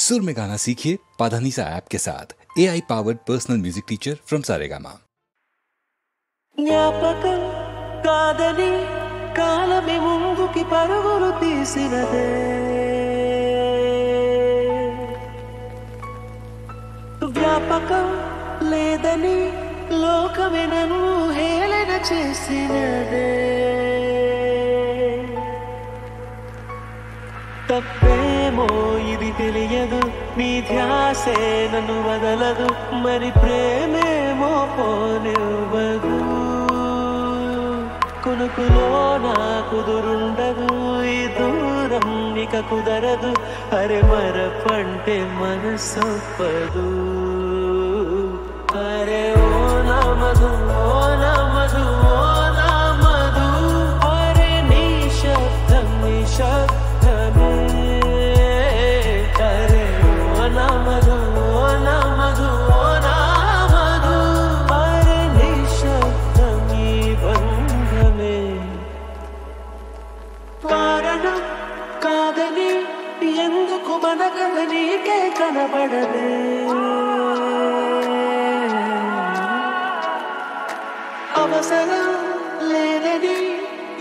सुर में गाना सीखिए पाधानीसा ऐप के साथ AI powered personal music teacher from Saregama. జ్ఞాపకం కాదని కాలమే ముందుకి పరుగులు తీసినదే వ్యాపకం లేదని లోకమే నన్ను హేళన చేసినదే తప్పేమో ఇది తెలియదు నీ ధ్యాసే నన్ను వదలదు మరి ప్రేమేమో పోనివ్వదు కొనుకులో నా కుదురుండదు ఈ దూరం ఇక కుదరదు అరే మరపంటే మనసొప్పదు అరే ఓ నమదు ఓ నమదు ఓ నమదు అరే నీ శబ్దం నీ శబ్దమే అరే ఓ నమదు ఓ నమదు ఓ నమదు అరే నీ శబ్దం నీ బంధమే కారణం కాదని ఎందుకు మనగద నీకే కనబడదే అవసరం లేదని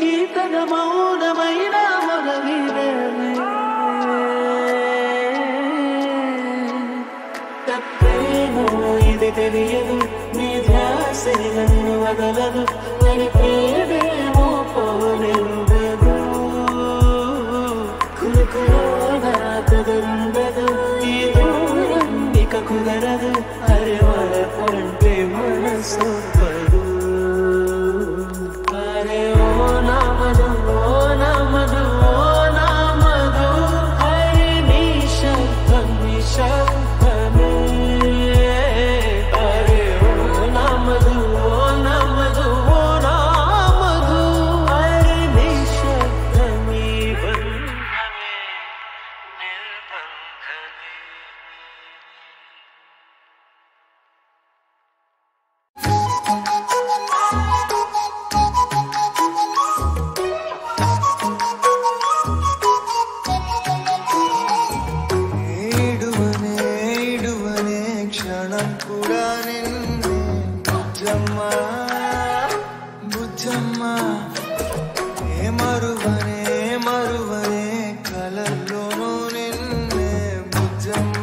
ఈ తన మౌనమైన మొదలైనది తప్పేమో ఇది తెలియదు నీ ధ్యాసే నన్ను వదలదు మరి ప్రేమేమో పోనివ్వదు కులుకులో నా కుదురుండదు ఈ దూరం ఇక కుదరదు అరే వరపంటే మనసొప్పదు అరే ఓ నమదు ఓ నమదు ఓ నమదు అరే నీ శబ్దం నీ శబ్దమే అరే ఓ నమదు ఓ నమదు ఓ నమదు అరే నీ శబ్దం నీ బంధమే నిర్బంధమే ఇడువనే క్షణం కూడా నిన్నే బుజ్జమ్మ బుజ్జమ్మ ఏ మరువనే కలల్లోనూ నిన్నే బుజ్జమ్మ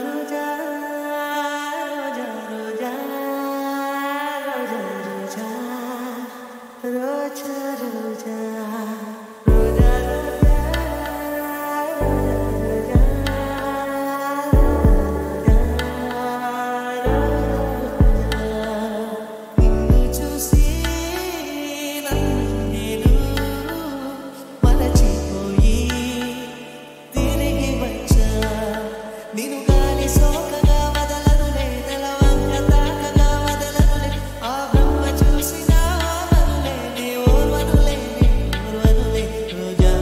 రోజా రోజా రోజా రోజా రోజా రోజా నిన్ను చూసి నేను మరచిపోయి తిరిగి వచ్చా నిన్ను గాలి సోకగా వదలనులే నెలవంక తాకగా వదలనులే ఆ బ్రహ్మ చూసినా వనులే నీ ఓర్వనులే రోజా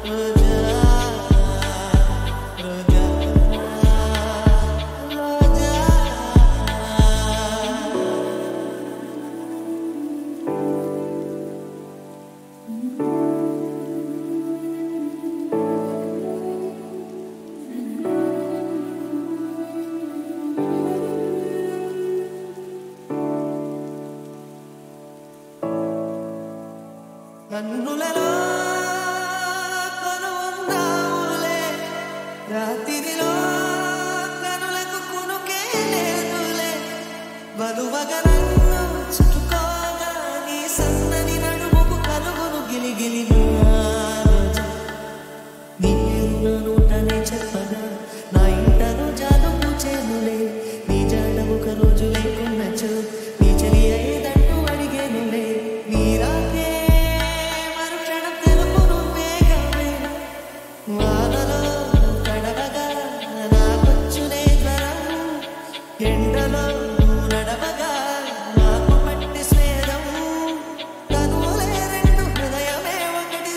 రోజా రోజా రోజా కన్నులలో కొనున్నావులే రాత్రిలో కనులకు కునుకే లేదులే బలువగా నన్ను చుట్టుకోగా నీ సన్నని నడుముకు కలుగును గిలిగిలి రోజా నీ పేరు నా నోటనే చెప్పగా నా ఇంటను జాలు పూచేనులే నీ జాడ ఒక రోజు లేకున్నచో నీ చలి అయ్యేదంటూ అడిగేనులే నీ రాకే మరుక్షణం తెలుపును వేగమే వానలో తడవగా నాకొచ్చునే జ్వరం ఎండలో నడవగా నాకు పట్టి స్వేదం కనులే రెండు హృదయమే ఒకటి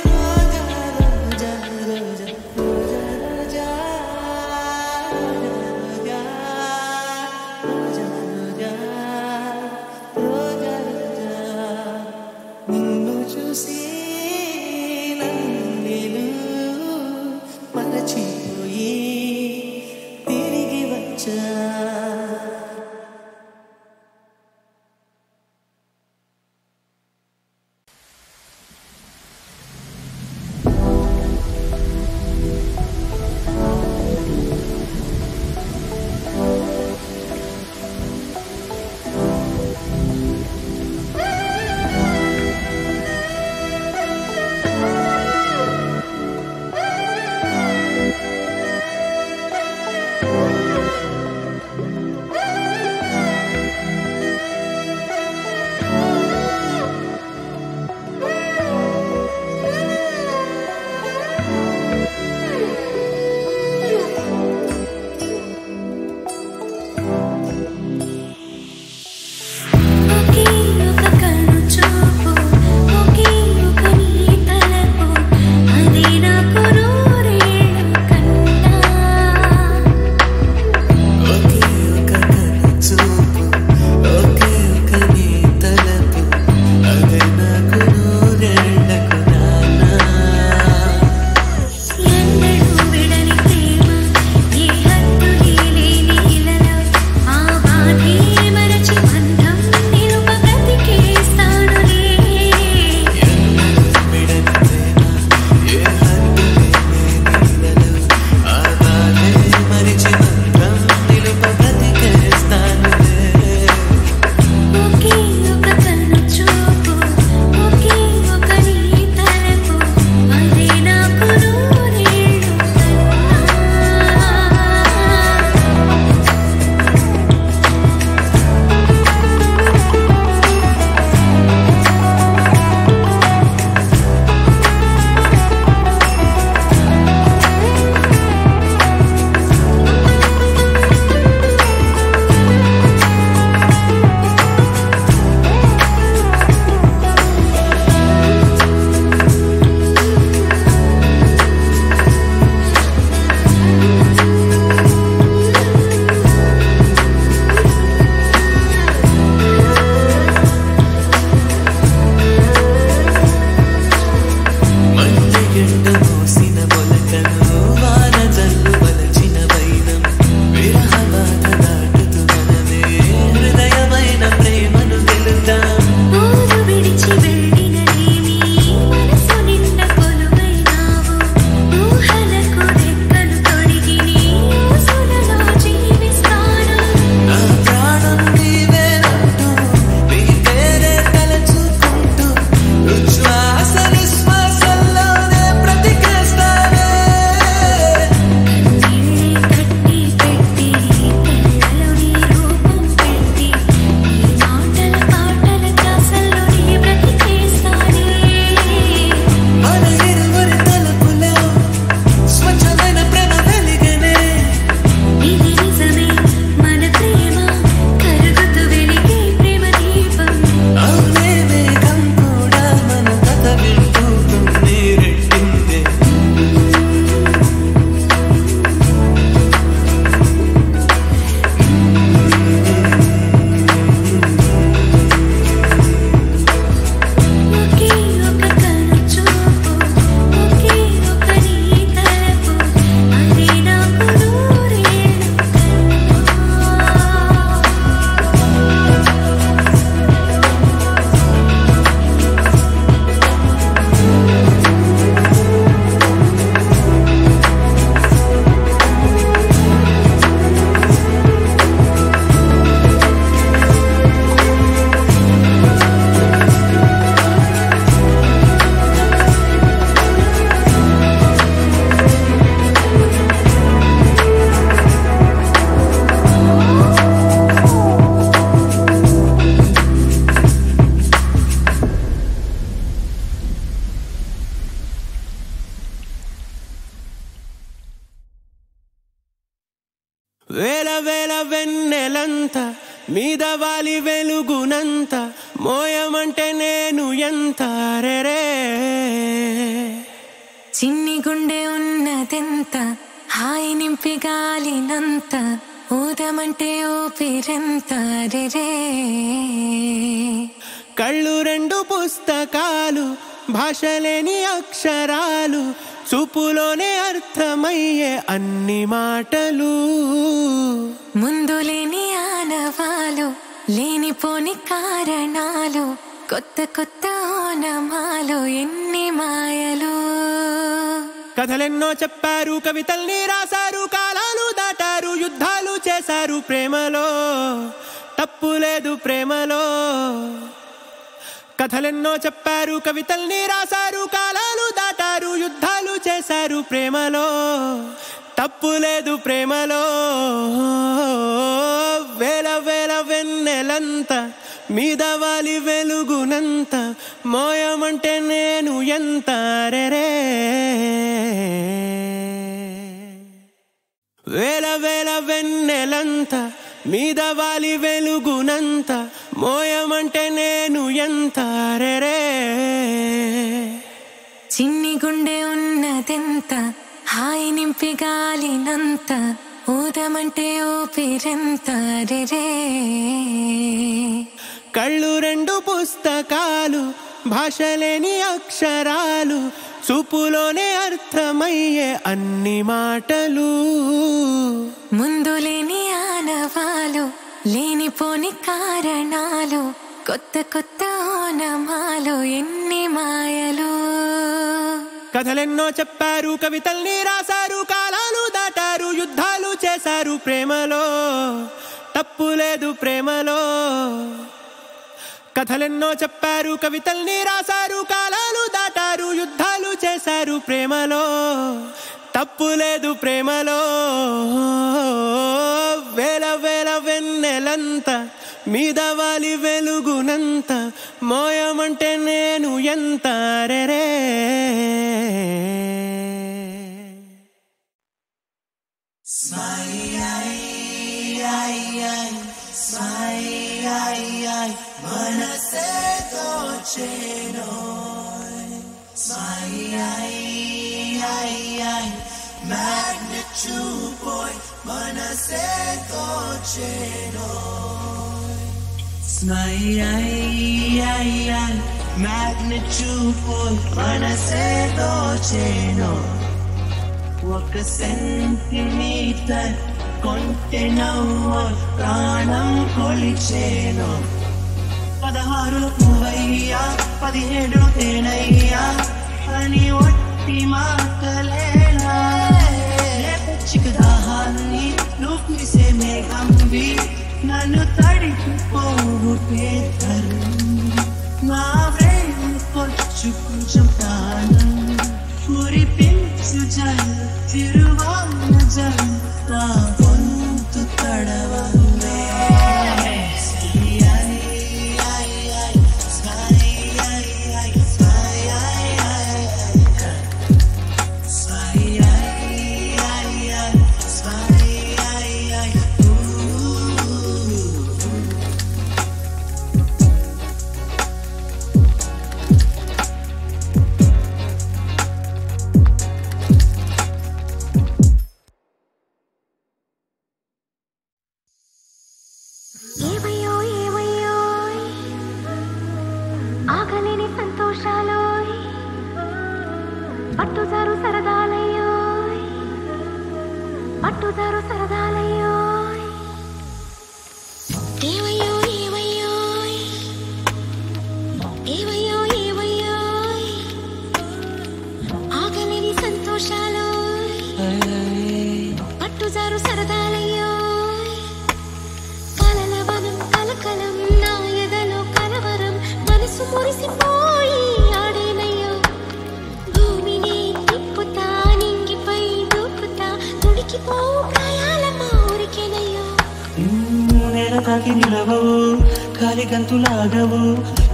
వేల వేల వెన్నెలంత మీద వాలి వెలుగునంత మోయమంటే నేను ఎంత రే చిన్ని గుండె ఉన్నదెంత హాయి నింపి గాలినంత ఊదమంటే ఊపిరెంత రే కళ్ళు రెండు పుస్తకాలు భాషలేని అక్షరాలు చూపులోనే అర్థమయ్యే అన్ని మాటలు ముందులేని ఆనవాలు లేనిపోని కారణాలు కొత్త కొత్త ఓనమాలు ఎన్ని మాయలు కథలెన్నో చెప్పారు కవితల్ని రాశారు కాలాలు దాటారు యుద్ధాలు చేశారు ప్రేమలో తప్పు లేదు ప్రేమలో కథలెన్నో చెప్పారు కవితల్ని రాశారు కాలాలు దాటారు యుద్ధాలు చేశారు ప్రేమలో తప్పు లేదు ప్రేమలో వేల వేల వెన్నెలంత మీద వాలి వెలుగునంత మోయమంటే నేను ఎంత రే వేల వేల వెన్నెలంత మీద వాలి వెలుగునంత మోయమంటే నేను ఎంత రే చిన్ని గుండె ఉన్నదెంత హాయి నింపి గాలినంత ఊదమంటే ఊపిరెంత రే కళ్ళు రెండు పుస్తకాలు భాషలేని అక్షరాలు చూపులోనే అర్థమయ్యే అన్ని మాటలు ముందులేని ఆనవాలు లేనిపోని కారణాలు కొత్త కొత్త ఓనమాలు ఎన్ని మాయలు కథలెన్నో చెప్పారు కవితల్ని రాశారు కాలాలు దాటారు యుద్ధాలు చేశారు ప్రేమలో తప్పు లేదు ప్రేమలో కథలెన్నో చెప్పారు కవితల్ని రాశారు కాలాలు దాటారు యుద్ధాలు చేశారు ప్రేమలో తప్పు లేదు ప్రేమలో వేల వేల వెన్నెలంత మీద వాలి వెలుగునంత మోయమంటే నేను ఎంత రే మనసే దోచేనో magnitude boy మనసే దోచేనో magnitude boy మనసే దోచేనో ఒక సెంటీమీటర్ కొంటె నవ్వు ప్రాణం కొలిచేనో 16 పువ్వయ్యా 17 తేనయ్యా అని ఒట్టి మాటలేనా పచ్చిక దాహాన్ని నువ్వు పిలిసే మేఘంవి నన్ను తడిపోవు పేరు నా ప్రేమ కొచ్చు కొంచెం ప్రాణం కురిపించు జల్ తిరువాన జల్ నా గొంతు తడవలే పట్టుదారు సరదాలయ్యో ఏవయ్యో ఏవయ్యో ఏవయ్యో ఏవయ్యో ఆగలేని సంతోషాలు పట్టుదారు సరదాలయ్యో కలలవనం కలకలం నా ఎదలో కలవరం మనసు మురిసిపోయి ఆడేనయ్యో భూమిని తిప్పుతా నింగిపై దూకుతా తుడికిపో ప్రాయాలమ్మా ఊరికేనయ్యో నేల తాకి నిలవవు కాలి గంతులాగవు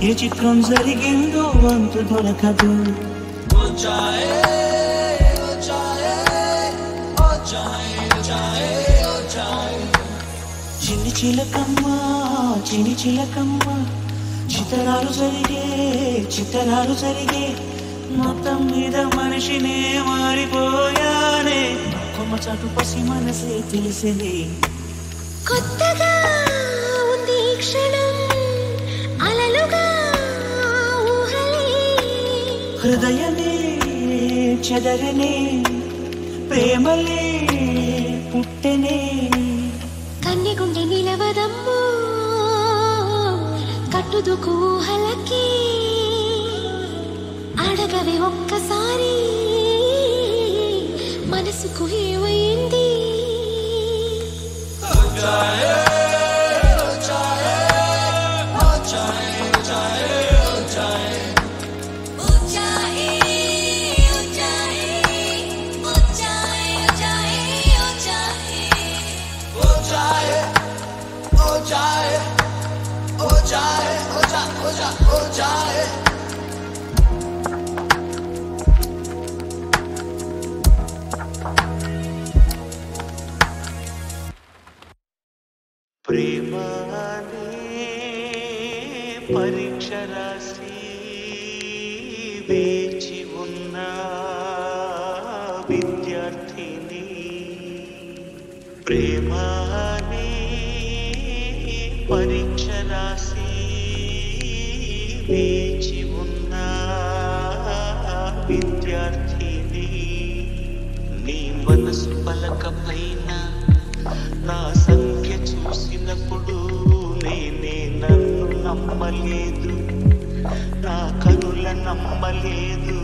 ఏ చిత్రం జరిగిందో అంతు దొరకదు ఓ జాయే చిలకమ్మ చిని చిలకమ్మ చిత్తరాలు జరిగే మొత్తం మీద మనిషినే మారిపోయానే కొమ్మ చాటు పసి మనసే తెలిసింది కొత్తగా ఉంది క్షణం అలలుగా ఊహలే హృదయమే చెదరనే ప్రేమలే పుట్టెనే కన్నెగుండె నిలవదమ్మో కట్టుదుకు ఊహలకి అడగవే ఒక్కసారి మనసుకు ఏమైంది ప్రేమనే పరీక్ష రాసి వేచి ఉన్న విద్యార్థిని ప్రేమనే పరీక్ష రాసి వేచి ఉన్న విద్యార్థిని నీ మనసు పలక పైన నా సంఖ్య చూసినప్పుడు నేనే నన్ను నమ్మలేదు నా కనుల నమ్మలేదు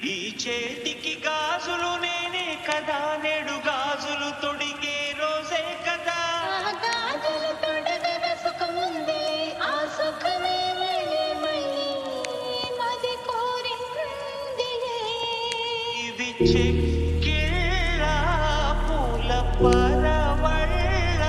ఈ చేతికి గాజులు నేనే కదా నేడు గాజులు తొడిగే రోజే కదా ఇది చెక్కిళ్ళ పూల పరవళ్ళ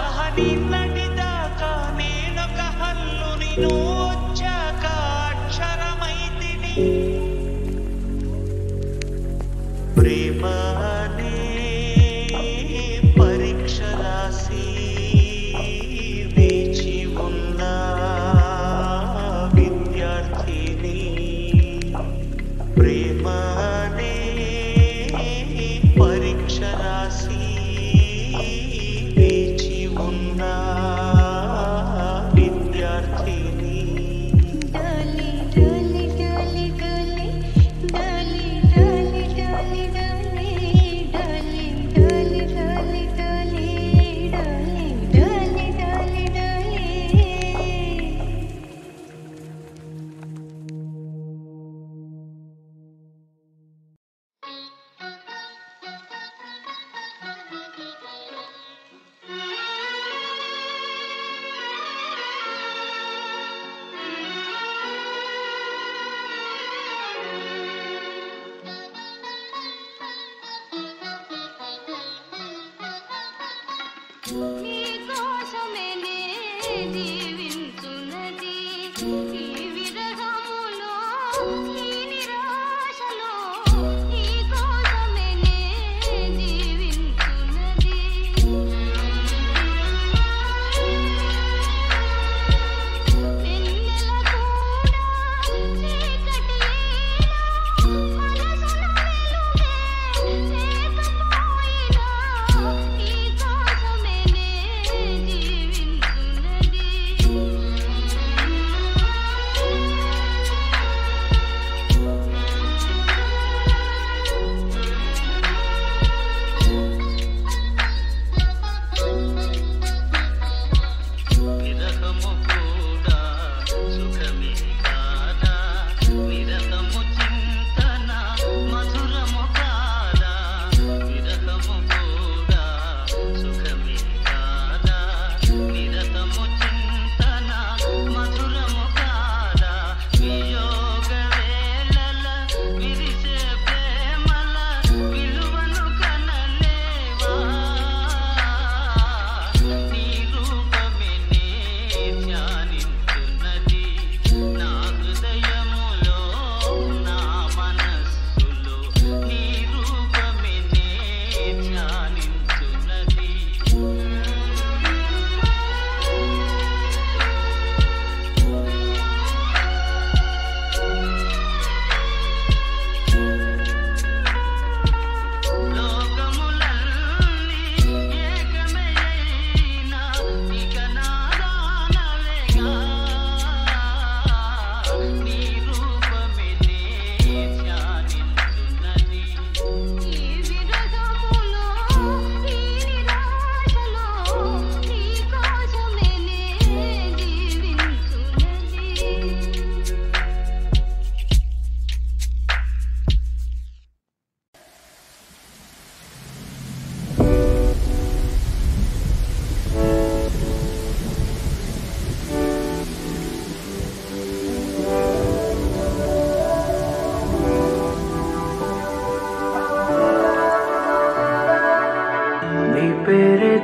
అహని నడిదాకా నేనొక హల్లుని వచ్చాక అక్షరమైతిని ప్రేమనే పరీక్ష రాసి వేచి ఉన్న విద్యార్థిని ప్రేమనే పరీక్ష రాసి వేచి ఉన్న విద్యార్థిని ఈ కోసమే జీవించున్నది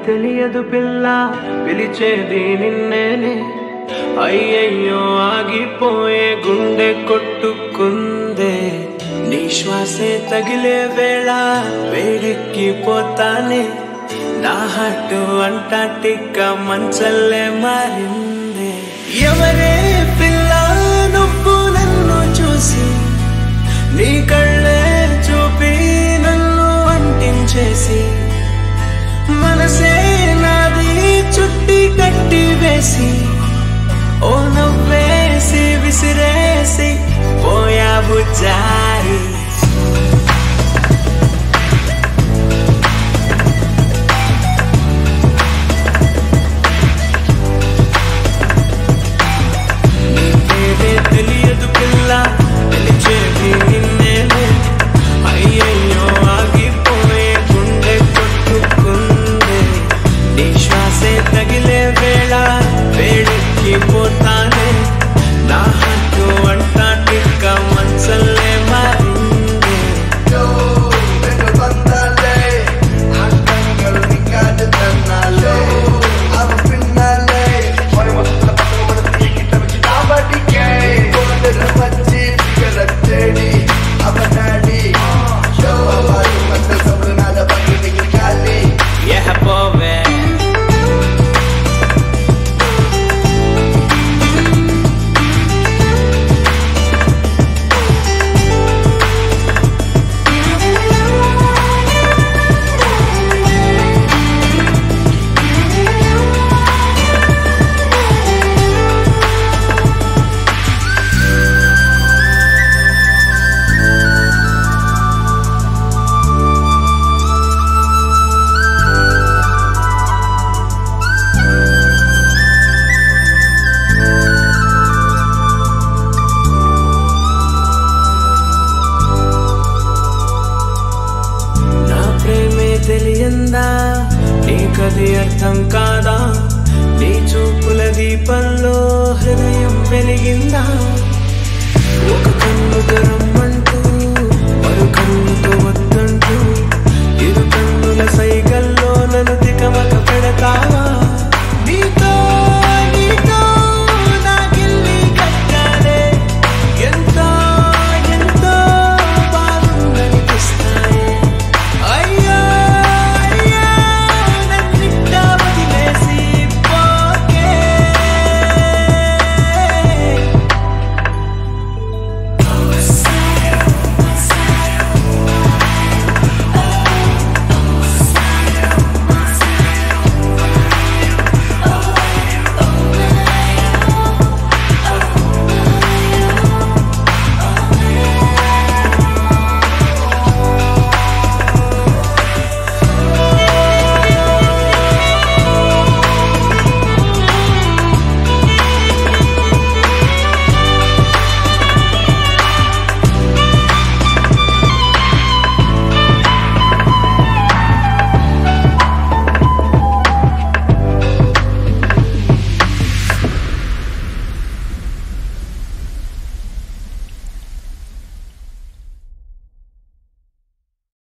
తెలియదు పిల్ల పిలిచేది నిన్నేనే అయ్యయ్యో ఆగిపోయే గుండె కొట్టుకుందే నీ శ్వాసే తగిలే వేళ వేడెక్కిపోతానే నా హార్ట్ అంటార్టికా మంచల్లే మారిందే ఎవరే